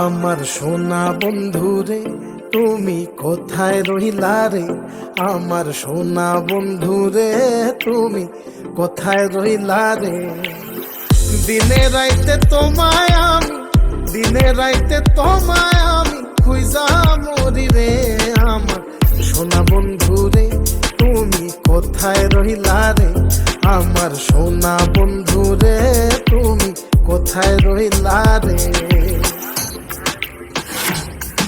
আমার সোনা বন্ধুরে তুমি কোথায় রইলা রে? আমার সোনা বন্ধুরে তুমি কোথায় রইলা রে? দিনে রাইতে তোমায় আমি, দিনে রাইতে তোমায় আমি খুঁজা মরি রে। আমার সোনা বন্ধুরে তুমি কোথায় রইলা রে? আমার সোনা বন্ধুরে তুমি কোথায় রইলা রে?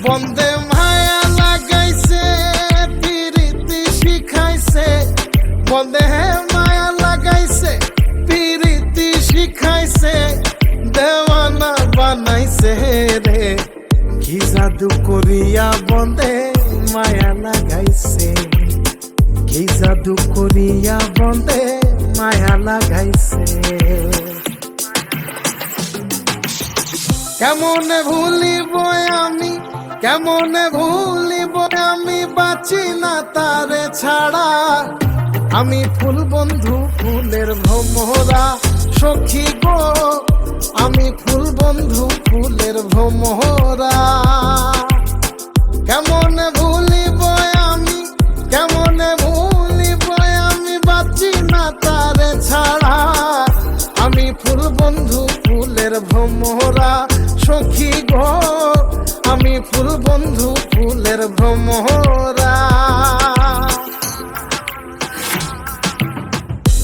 বন্দে মায়া লাগাইছে পিরিতি শিখাইছে, বন্দে মায়া লাগাইছে পিরিতি শিখাইছে, দেওয়ানা বানাইছে রে। কি জাদু করিয়া বন্দে মায়া লাগাইছে, কি জাদু করিয়া বন্দে মায়া লাগাইছে। কেমনে ভুলিব আমি, কেমনে ভুলিব আমি, বাঁচি না তারে ছাড়া। আমি ফুল বন্ধু ফুলের ভ্রমরা সখী গো, আমি ফুল বন্ধু ফুলের ভ্রমরা। কেমনে ভুলিব আমি, কেমনে ভুলিব আমি, বাঁচি না তারে ছাড়া। আমি ফুল বন্ধু ফুলের ভ্রমরা সখী গো, আমি ফুল বন্ধু ফুলের ভ্রমরা।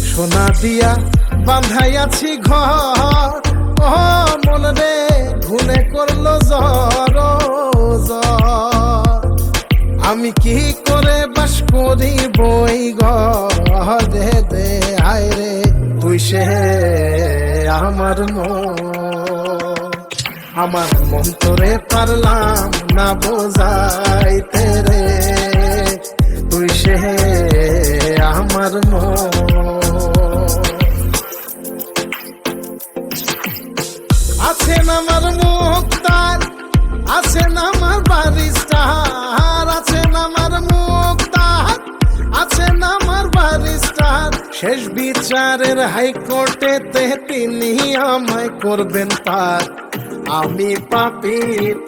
সোনা দিয়া বাঁধাইয়াছি ঘর, ও মন রে ঘুনে করলো জ্বর জ্বর। আমি কি করে বাস করি বই ঘরে দে আয় রে, তুই সে আমার মন। আমার মন তোরে পারলাম না বোঝাইতে রে, তুই সে আমার মন। আছেন আমার মুক্তার, আছেন আমার বারিস্টার, আছেন আমার মুক্তার, আছেন আমার বারিস্টার। শেষ বিচারের হাইকোর্টেতে তিনি আমায় করবেন পার। আমি পাপী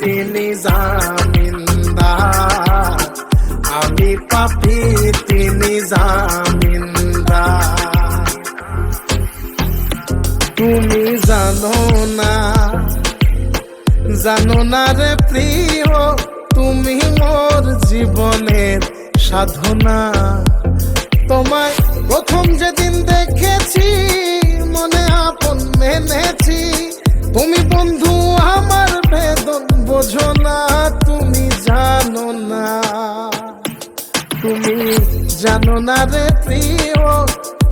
তিনি জামিনদার, আমি পাপী তিনি জামিনদার। তুমি জানো না, জানো না রে প্রিয়, তুমি মোর জীবনের সাধনা। তোমায় প্রথম যেদিন দেখেছি মনে আপন মেনেছি। তুমি বন্ধু আমার বেদন বোঝো না, তুমি জানো না, তুমি জানো না রে প্রিয়,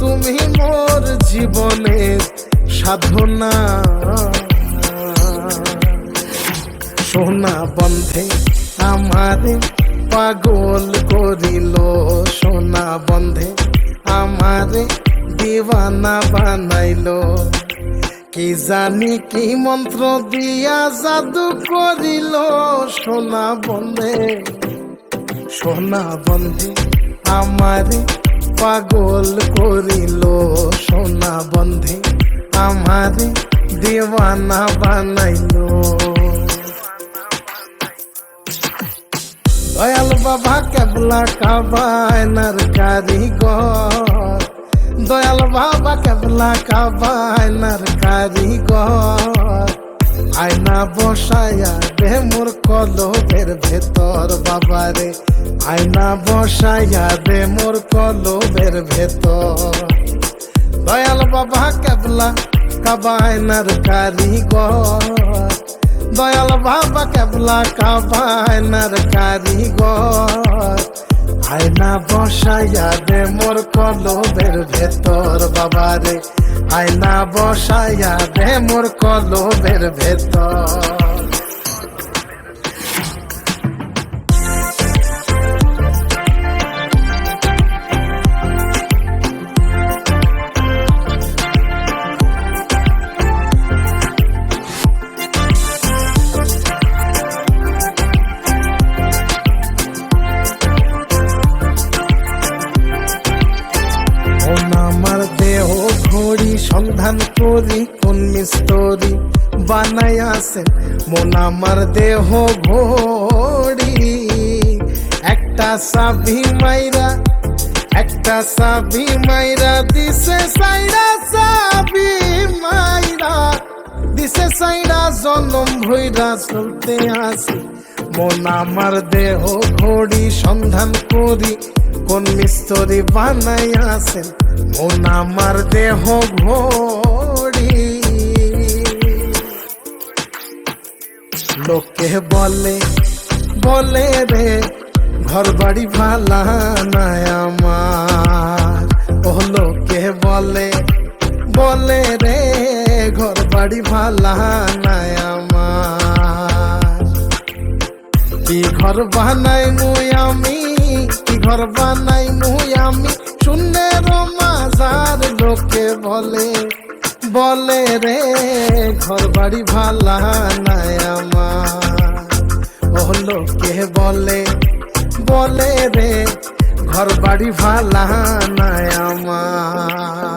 তুমি মোর জীবনের সাধনা। সোনা বন্ধে আমারে পাগল করিল, সোনা বন্ধে আমারে দিওয়ানা বানাইলো। কি জানি কি মন্ত্র দিয়া জাদু করিল, সোনা বন্ধে, সোনা বন্ধে আমারে পাগল করিল, সোনা বন্ধে আমারে দিওয়ানা বানাইলো। দয়াল বাবা কেবলা কাবায়নার কারিগর, দয়াল বাবা কেবলা কাবায়নার কারিগর। আয়না বসায়া দে মোর কলবের ভেতর বাবারে, আয়না বসায়া দে মোর কলবের ভেতর। দয়াল বাবা কেবলা কাবায়নার কারিগর, দয়াল বাবা কেবলা কাবায়নার কারিগর। আয়না বসাইয়া দে মোর কলবের ভেতর বাবারে, আয়না বসাইয়া দে মোর কলবের ভেতর। সন্ধান করি কোন মিস্তরি বানাইয়াছেন মন আমার দেহ ঘড়ি। একটা চাবি মাইরা দিছে সাইরা, চাবি মাইরা দিছে সাইরা, জনম ভইরা চলতে আসি মন আমার দেহ ঘড়ি। সন্ধান করি কোন মিস্ত্রি বানাইয়াছেন মন আমার দেহ ঘড়ি। লোকে বলে রে ঘর বাড়ি ভালা নাই আমার। ও লোকে বলে রে ঘর বাড়ি ভালা নাই আমার। কি ঘর বানাই মুই আমি, কি ঘর বানাই মুই আমি, শূন্যের মাঝার লোকে বলে রে ঘর বাড়ি ভালা নাই আমার। ও লোকে বলে রে ঘর বাড়ি ভালা নাই আমার।